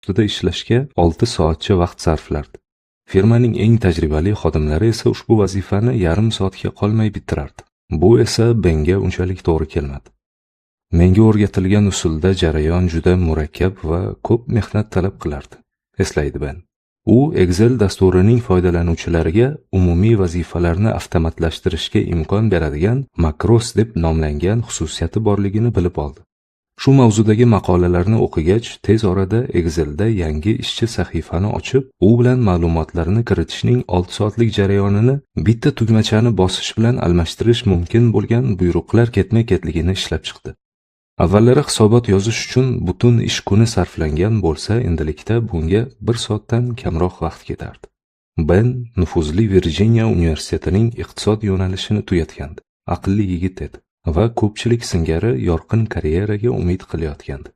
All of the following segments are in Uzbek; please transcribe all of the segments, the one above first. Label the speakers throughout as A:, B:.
A: ustida ishlashga 6 soatcha vaqt sarflardi. Firmaning eng tajribali xodimlari esa ushbu vazifani yarim soatga qolmay bitirardi. Bu esa Benga unchalik to'g'ri kelmadi. Menga o'rgatilgan usulda jarayon juda murakkab va ko'p mehnat talab qilardi, eslaydi Ben. U Excel dasturining foydalanuvchilariga umumiy vazifalarni avtomatlashtirishga imkon beradigan makros deb nomlangan xususiyati borligini bilib oldi. Shu mavzudagi maqolalarni o'qigach, tez orada Excelda yangi ishchi sahifani ochib, u bilan ma'lumotlarni kiritishning 6 soatlik jarayonini bitta tugmachani bosish bilan almashtirish mumkin bo'lgan buyruqlar ketma-ketligini ishlab chiqdi. Avvallari hisobot yozish uchun butun ish kuni sarflangan bo'lsa, endilikda bunga 1 soatdan kamroq vaqt ketardi. Ben nufuzli Virjiniya universitetining iqtisod yo'nalishini tugatgandi. Aqlli yigit edi va ko'pchilik singari yorqin karyeraga umid qilayotgandi.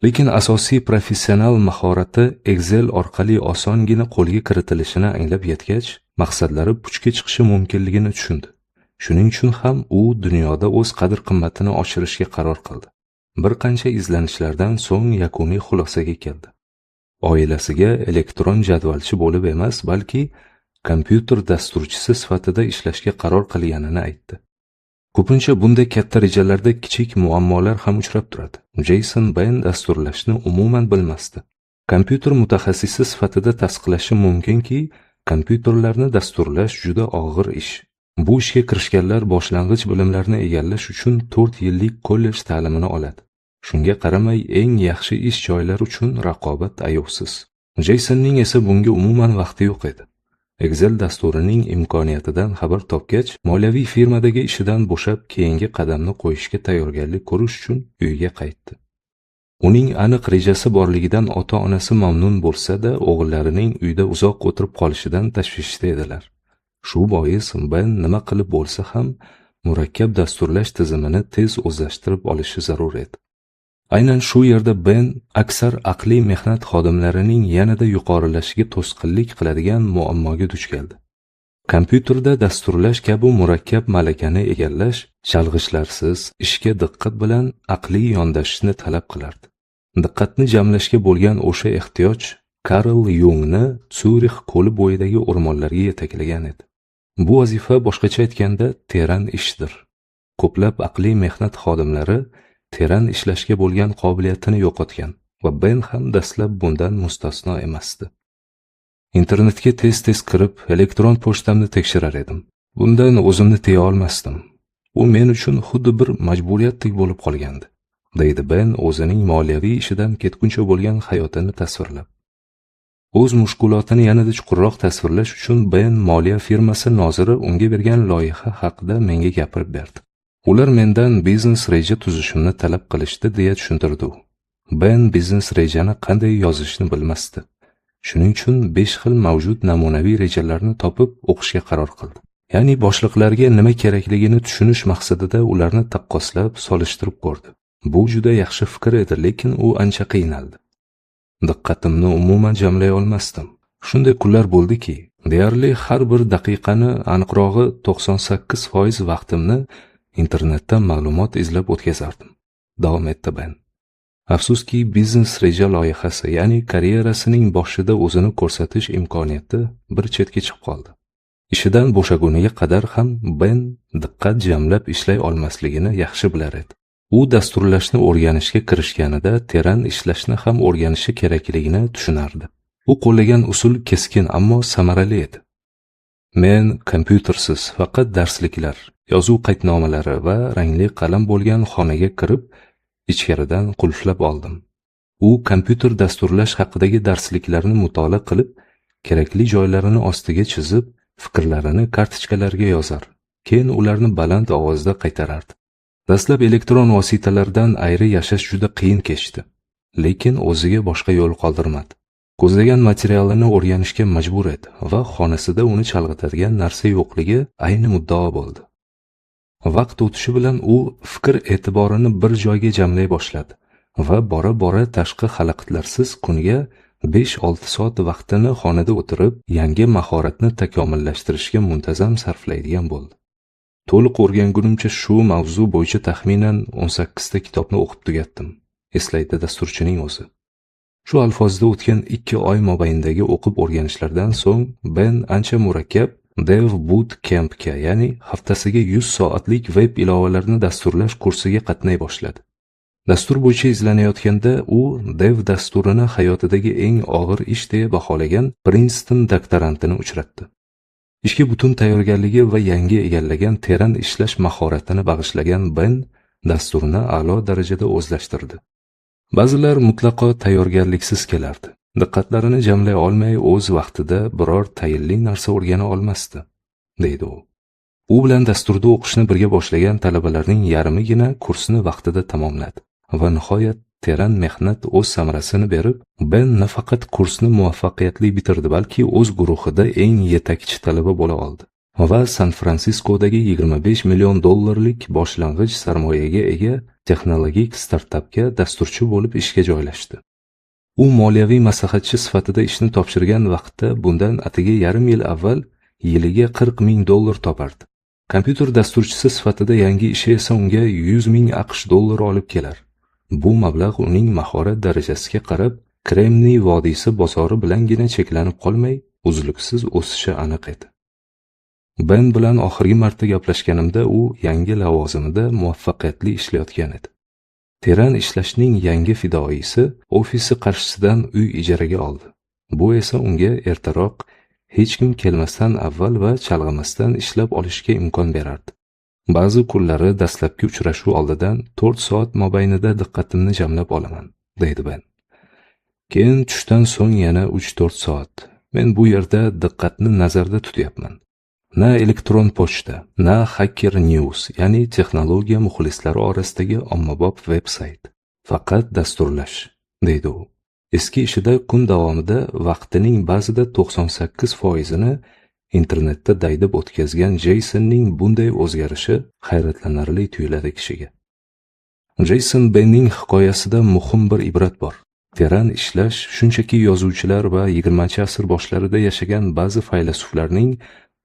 A: Lekin asosiy professional mahorati Excel orqali osongina qo'lga kiritilishini anglab yetgach, maqsadlari puchga chiqishi mumkinligini tushundi. Shuning uchun ham u dunyoda o'z qadr-qimmatini oshirishga qaror qildi. Bir qancha izlanishlardan so'ng yakuniy xulosaga keldi. Oilasiga elektron jadvalchi bo'lib emas, balki kompyuter dasturchisi sifatida ishlashga qaror qilganini aytdi. Ko'pincha bunday katta rejalarda kichik muammolar ham uchrab turadi. Jason Ben dasturlashni umuman bilmasdi. Kompyuter mutaxassisi sifatida tasdiqlashi mumkinki, kompyuterlarni dasturlash juda og'ir ish. Bu ishga kirishganlar boshlang'ich bilimlarni egallash uchun 4 yillik kollej ta'limini oladi. Shunga qaramay eng yaxshi ish joylari uchun raqobat ayovsiz. Jasonning esa bunga umuman vaqti yo'q edi. Excel dasturining imkoniyatidan xabar topgach, moliyaviy firmadagi ishidan bo'shab, keyingi qadamni qo'yishga tayyorgarlik ko'rish uchun uyiga qaytdi. Uning aniq rejasi borligidan ota-onasi mamnun bo'lsa-da, o'g'illarining uyda uzoq o'tirib qolishidan tashvishda edilar. Shu bois Ben nima qilib bo'lsa ham murakkab dasturlash tizimini tez o'zlashtirib olishi zarur edi. Aynan shu yerda Ben aksar aqliy mehnat xodimlarining yanada yuqorilashiga to'sqinlik qiladigan muammoga duch keldi. Kompyuterda dasturlash kabi murakkab malakani egallash chalg'ishlarsiz, ishga diqqat bilan aqliy yondashishni talab qilardi. Diqqatni jamlashga bo'lgan o'sha ehtiyoj Karl Jungni Syurix ko'li bo'yidagi o'rmonlarga yetaklagan edi. Bu vazifa boshqacha aytganda teran ishdir. Ko'plab aqliy mehnat xodimlari teran ishlashga bo'lgan qobiliyatini yo'qotgan va Ben ham dastlab bundan mustasno emasdi. Internetga tez-tez kirib, elektron pochtamni tekshirar edim. Bundan o'zimni tiya olmasdim. U men uchun xuddi bir majburiyatdek bo'lib qolgandi, deydi Ben o'zining moliyaviy ishidan ketguncha bo'lgan hayotini tasvirlab. O'z mushkulotini yanada chuqurroq tasvirlash uchun Ben moliya firmasi noziri unga bergan loyiha haqida menga gapirib berdi. Ular mendan biznes reja tuzishimni talab qilishdi deya tushuntirdi. Ben biznes rejani qanday yozishni bilmasdi. Shuning uchun 5 xil mavjud namunaviy rejalarni topib o'qishga qaror qildi. Ya'ni boshliqlarga nima kerakligini tushunish maqsadida ularni taqqoslab, solishtirib ko'rdi. Bu juda yaxshi fikr edi, lekin u ancha qiynaldi. Diqqatimni umuman jamlay olmasdim. Shunday kunlar bo'ldiki, deyarli har bir daqiqani, aniqrog'i 98% vaqtimni internetdan ma'lumot izlab o'tkazardim. Davom etdi Ben. Afsuski, biznes reja loyihasi, ya'ni karyerasining boshida o'zini ko'rsatish imkoniyati bir chetga chiqib qoldi. Ishidan bo'shaguniga qadar ham Ben diqqat jamlab ishlay olmasligini yaxshi bilar edi. U dasturlashni o'rganishga kirishganida teran ishlashni ham o'rganishi kerakligini tushunardi. U qo'llagan usul keskin, ammo samarali edi. Men kompyutersiz faqat darsliklar, yozuv qaydnomalari va rangli qalam bo'lgan xonaga kirib, ichkaridan qulflab oldim. U kompyuter dasturlash haqidagi darsliklarni mutolaa qilib, kerakli joylarini ostiga chizib, fikrlarini kartochkalarga yozar. Keyin ularni baland ovozda qaytarardi. Dastlab elektron vositalardan ayri yashash juda qiyin kechdi, lekin o'ziga boshqa yo'l qoldirmadi. Ko'zlagan materialini o'rganishga majbur edi va xonasida uni chalg'itadigan narsa yo'qligi ayni muddao bo'ldi. Vaqt o'tishi bilan u fikr e'tiborini bir joyga jamlay boshladi va bora-bora tashqi xalaqitlarsiz kuniga 5-6 soat vaqtini xonada o'tirib, yangi mahoratni takomillashtirishga muntazam sarflaydigan bo'ldi. To'liq o'rgangunimcha shu mavzu bo'yicha taxminan 18 ta kitobni o'qib tugatdim, eslaydi dasturchining o'zi. Shu alfozda o'tgan 2 oy mobaynidagi o'qib o'rganishlardan so'ng Ben ancha murakkab Dev Boot Camp'ga, ya'ni haftasiga 100 soatlik web ilovalarni dasturlash kursiga qatnay boshladi. Dastur bo'yicha izlanayotganda u Dev dasturini hayotidagi eng og'ir ish deya baholagan Princeton doktorantini uchratdi. Ishga butun tayyorgarligi va yangi egallagan teran ishlash mahoratini bag'ishlagan Ben dasturni a'lo darajada o'zlashtirdi. Ba'zilar mutlaqo tayyorgarliksiz kelardi. Diqqatlarini jamlay olmay o'z vaqtida biror tayinli narsa o'rgana olmasdi, deydi u. U bilan dasturda o'qishni birga boshlagan talabalarning yarmigina kursni vaqtida tamomladi va nihoyat teran mehnat o'z samarasini berib, Ben nafaqat kursni muvaffaqiyatli bitirdi, balki o'z guruhida eng yetakchi talaba bo'la oldi va San-Fransiskodagi $25 million boshlang'ich sarmoyaga ega texnologik startapga dasturchi bo'lib ishga joylashdi. U moliyaviy maslahatchi sifatida ishni topshirgan vaqtda bundan atigi yarim yil avval yiliga $40,000 topardi. Kompyuter dasturchisi sifatida yangi ishi esa unga $100,000 olib kelar. Bu mablag' uning mahorat darajasiga qarab Kremniy vodiysi bozori bilangina cheklanib qolmay, uzluksiz o'sishi aniq edi. Ben bilan oxirgi marta gaplashganimda u yangi lavozimida muvaffaqiyatli ishlayotgan edi. Teran ishlashning yangi fidoyisi ofisi qarshisidan uy ijaraga oldi. Bu esa unga ertaroq hech kim kelmasdan avval va chalg'imasdan ishlab olishga imkon berardi. Ba'zi kunlari dastlabki uchrashuv oldidan 4 soat mobaynida diqqatimni jamlab olaman, deydi Ben. Keyin tushdan so'ng yana 3-4 soat. Men bu yerda diqqatni nazarda tutyapman. Na elektron pochta, na Hacker News, ya'ni texnologiya muxlislari orasidagi ommabop veb-sayt. Faqat dasturlash, deydi u. Eski ishida kun davomida vaqtining ba'zida 98%ni internetda daydib o'tkazgan Jasonning bunday o'zgarishi hayratlanarli tuyuladi kishiga. Jason Benning hikoyasida muhim bir ibrat bor. Teran ishlash shunchaki yozuvchilar va 20-asr boshlarida yashagan ba'zi faylasuflarning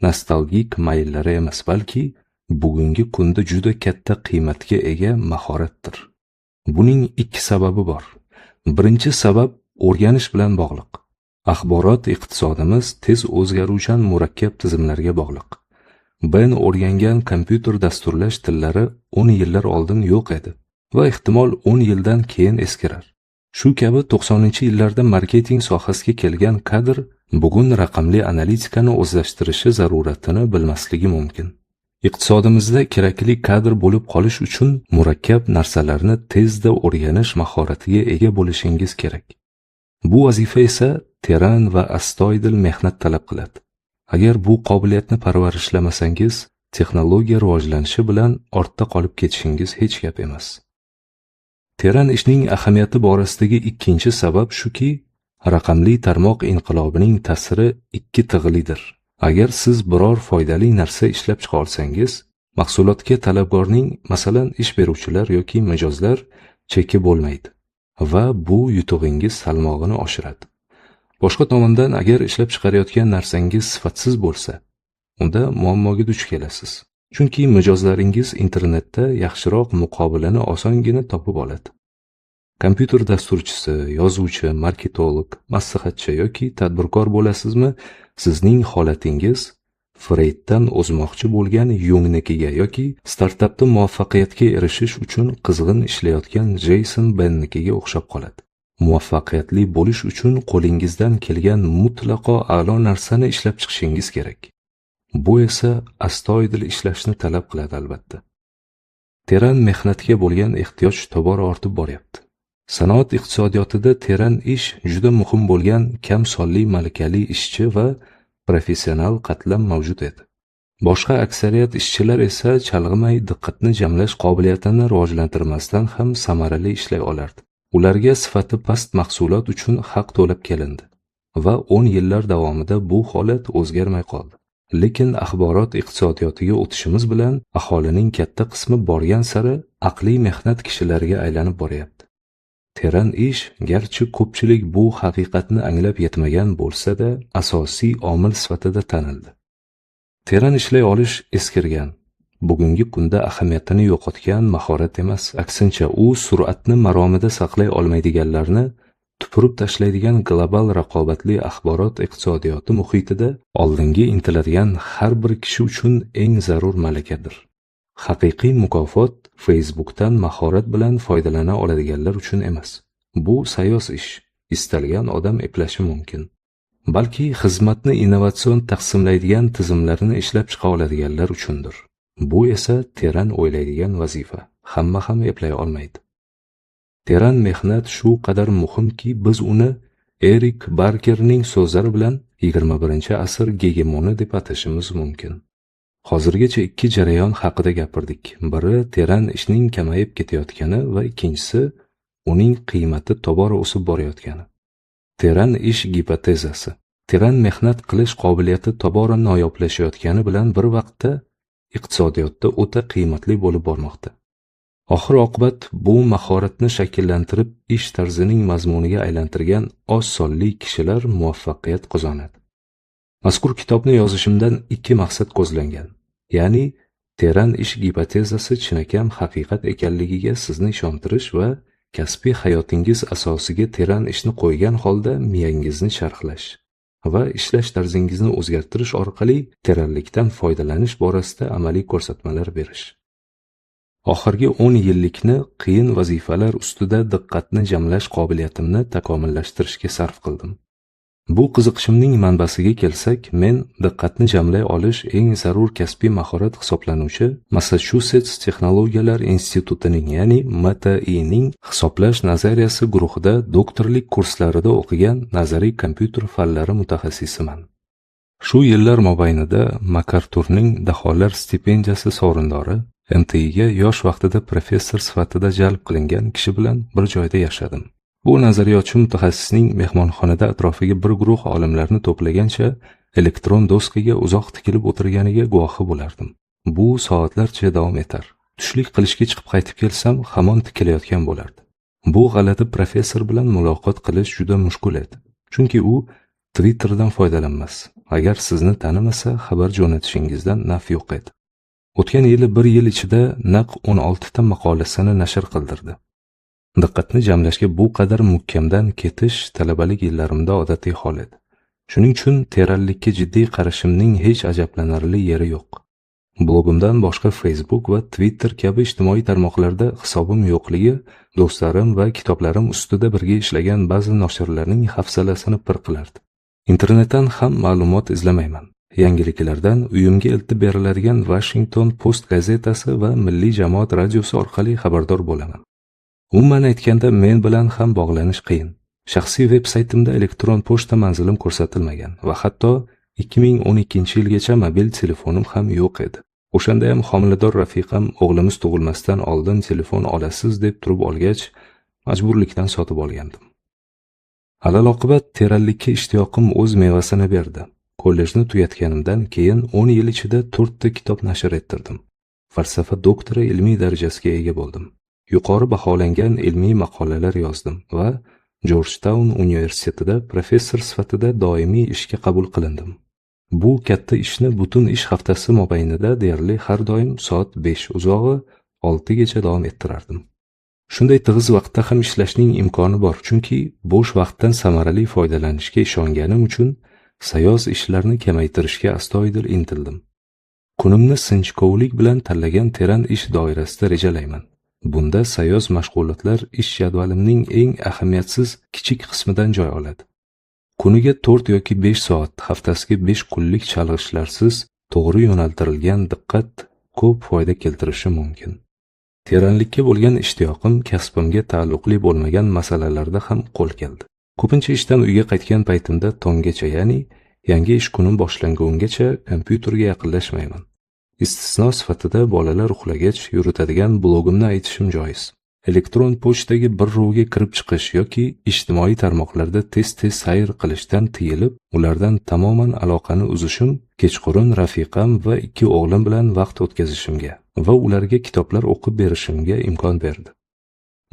A: nostalgik mayllari emas, balki bugungi kunda juda katta qiymatga ega mahoratdir. Buning 2 sababi bor. Birinchi sabab o'rganish bilan bog'liq. Axborot iqtisodimiz tez o'zgaruvchan murakkab tizimlarga bog'liq. Ben o'rgangan kompyuter dasturlash tillari 10 yillar oldin yo'q edi va ehtimol 10 yildan keyin eskirar. Shu kabi 90-yillarda marketing sohasiga kelgan kadr bugun raqamli analitikani o'zlashtirishi zaruratini bilmasligi mumkin. Iqtisodimizda kerakli kadr bo'lib qolish uchun murakkab narsalarni tezda o'rganish mahoratiga ega bo'lishingiz kerak. Bu vazifa esa teran va astoydil mehnat talab qiladi. Agar bu qobiliyatni parvarishlamasangiz, texnologiya rivojlanishi bilan ortda qolib ketishingiz hech gap emas. Teran ishning ahamiyati borasidagi ikkinchi sabab shuki, raqamli tarmoq inqilobining ta'siri 2 tig'lidir. Agar siz biror foydali narsa ishlab chiqa olsangiz, mahsulotga talabgorning, masalan, ish beruvchilar yoki mijozlar cheki bo'lmaydi va bu yutug'ingiz salmog'ini oshiradi. Boshqa tomondan, agar ishlab chiqarayotgan narsangiz sifatsiz bo'lsa, unda muammoga duch kelasiz. Chunki mijozlaringiz internetda yaxshiroq muqobilani osongina topib oladi. Kompyuter dasturchisi, yozuvchi, marketolog, maslahatchi yoki tadbirkor bo'lasizmi, sizning holatingiz Freyddan o'zmoqchi bo'lgan Jungnikiga yoki startapda muvaffaqiyatga erishish uchun qizg'in ishlayotgan Jason Bennikiga o'xshab qoladi. Muvaffaqiyatli bo'lish uchun qo'lingizdan kelgan mutlaqo a'lo narsani ishlab chiqishingiz kerak. Bu esa astoydil ishlashni talab qiladi albatta. Teran mehnatga bo'lgan ehtiyoj tobora ortib boryapti. Sanoat iqtisodiyotida teran ish juda muhim bo'lgan kam sonli malakali ishchi va professional qatlam mavjud edi. Boshqa aksariyat ishchilar esa chalg'imay diqqatni jamlash qobiliyatini rivojlantirmasdan ham samarali ishlay olardi. Ularga sifati past mahsulot uchun haq to'lab kelindi va 10 yillar davomida bu holat o'zgarmay qoldi. Lekin axborot iqtisodiyotiga o'tishimiz bilan aholining katta qismi borgan sari aqliy mehnat kishilariga aylanib boryapti. Teran ish, garchi ko'pchilik bu haqiqatni anglab yetmagan bo'lsa-da, asosiy omil sifatida tanildi. Teran ishlay olish eskirgan, bugungi kunda ahamiyatini yo'qotgan mahorat emas, aksincha u sur'atni maromida saqlay olmaydiganlarni tupurib tashlaydigan global raqobatli axborot iqtisodiyoti muhitida oldinga intiladigan har bir kishi uchun eng zarur malakadir. Haqiqiy mukofot Facebook'dan mahorat bilan foydalana oladiganlar uchun emas. Bu sayoz ish, istalgan odam eplashi mumkin. Balki xizmatni innovatsion taqsimlaydigan tizimlarni ishlab chiqa oladiganlar uchundir. Bu esa teran o'ylaydigan vazifa. Hamma ham eplay olmaydi. Teran mehnat shu qadar muhimki, biz uni Erik Barkerning so'zlari bilan 21-asr gegemoni deb atashimiz mumkin. Hozirgacha ikki jarayon haqida gapirdik. Biri teran ishning kamayib ketayotgani va ikkinchisi uning qiymati tobora o'sib borayotgani. Teran ish gipotezasi. Teran mehnat qilish qobiliyati tobora noyoblashayotgani bilan bir vaqtda iqtisodiyotda o'ta qiymatli bo'lib bormoqda. Oxir oqibat bu mahoratni shakllantirib ish tarzining mazmuniga aylantirgan oz sonli kishilar muvaffaqiyat qozonadi. Mazkur kitobni yozishimdan ikki maqsad ko'zlangan. Ya'ni teran ish gipotezasi chinakam haqiqat ekanligiga sizni ishontirish va kasbiy hayotingiz asosiga teran ishni qo'ygan holda miyangizni charxlash va ishlash tarzingizni o'zgartirish orqali teranlikdan foydalanish borasida amaliy ko'rsatmalar berish. Oxirgi 10 yillikni qiyin vazifalar ustida diqqatni jamlash qobiliyatimni takomillashtirishga sarf qildim. Bu qiziqishimning manbasiga kelsak, men diqqatni jamlay olish eng zarur kasbiy mahorat hisoblanuvchi Massachusets Texnologiyalar institutining, ya'ni MTIning hisoblash nazariyasi guruhida doktorlik kurslarida o'qigan nazariy kompyuter fanlari mutaxassisiman. Shu yillar mobaynida MacArthurning Daholar stipendiyasi sovrindori, MTIga yosh vaqtida professor sifatida jalb qilingan kishi bilan bir joyda yashadim. Bu nazariyotchi mutaxassisning mehmonxonada atrofiga bir guruh olimlarni to'plagancha elektron doskaga uzoq tikilib o'tirganiga guvohi bo'lardim. Bu soatlarcha davom etar. Tushlik qilishga chiqib qaytib kelsam, hamon tikilayotgan bo'lardi. Bu g'alati professor bilan muloqot qilish juda mushkul edi. Chunki u Twitterdan foydalanmas. Agar sizni tanimasa, xabar jo'natishingizdan naf yo'q edi. O'tgan yili bir yil ichida naq 16 ta maqolasini nashr qildirdi. Diqqatni jamlashga bu qadar muhkamdan ketish talabalik yillarimda odatiy hol edi. Shuning uchun teranlikka jiddiy qarashimning hech ajablanarli yeri yo'q. Blogimdan boshqa Facebook va Twitter kabi ijtimoiy tarmoqlarda hisobim yo'qligi do'stlarim va kitoblarim ustida birga ishlagan ba'zi noshirlarning hafsalasini pir qilardi. Internetdan ham ma'lumot izlamayman. Yangiliklardan uyimga eltib beriladigan Washington Post gazetasi va Milliy jamoat radiosi orqali xabardor bo'laman. Umuman aytganda men bilan ham bog'lanish qiyin. Shaxsiy veb-saytimda elektron pochta manzilim ko'rsatilmagan va hatto 2012-yilgacha mobil telefonim ham yo'q edi. O'shanda ham homilador rafiqam o'g'limiz tug'ilmasdan oldin telefon olasiz deb turib olgach, majburlikdan sotib olgandim. Alaloqibat teranlikka ishtiyoqim o'z mevasini berdi. Kollejni tugatganimdan keyin 10 yil ichida 4 ta kitob nashr ettirdim. Falsafa doktori ilmiy darajasiga ega bo'ldim. Yuqori baholangan ilmiy maqolalar yozdim va Georgetown universitetida professor sifatida doimiy ishga qabul qilindim. Bu katta ishni butun ish haftasi mobaynida deyarli har doim soat 5 uzog'i 6 gacha davom ettirardim. Shunday tig'iz vaqtda ham ishlashning imkoni bor, chunki bo'sh vaqtdan samarali foydalanishga ishonganim uchun sayoz ishlarni kamaytirishga astoydil intildim. Kunimni sinchkovlik bilan tanlagan teran ish doirasida rejalayman. Bunda sayoz mashg'ulotlar ish jadvalimning eng ahamiyatsiz kichik qismidan joy oladi. Kuniga 4 yoki 5 soat, haftasiga 5 kunlik chalg'ishlarsiz to'g'ri yo'naltirilgan diqqat ko'p foyda keltirishi mumkin. Teranlikka bo'lgan ishtiyoqim kasbimga taalluqli bo'lmagan masalalarda ham qo'l keldi. Ko'pincha ishdan uyga qaytgan paytimda tonggacha, ya'ni yangi ish kunim boshlangungacha kompyuterga yaqinlashmayman. Istisno sifatida bolalar uxlagach yuritadigan blogimni aytishim joiz. Elektron pochtaga bir ruvga kirib chiqish yoki ijtimoiy tarmoqlarda tez-tez sayr qilishdan tiyilib, ulardan tamoman aloqani uzishim kechqurun rafiqam va 2 o'g'lim bilan vaqt o'tkazishimga va ularga kitoblar o'qib berishimga imkon berdi.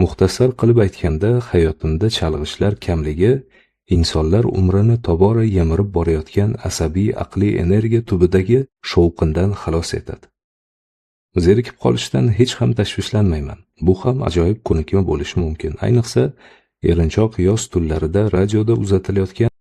A: Muxtasar qilib aytganda, hayotimda chalg'ishlar kamligi insonlar umrini tobora yamirib borayotgan asabiy aqliy energiya tubidagi shovqindan xalos etadi. Zerikib qolishdan hech ham tashvishlanmayman. Bu ham ajoyib ko'nikma bo'lishi mumkin. Ayniqsa, Erinchoq yoz tunlarida radioda uzatilayotgan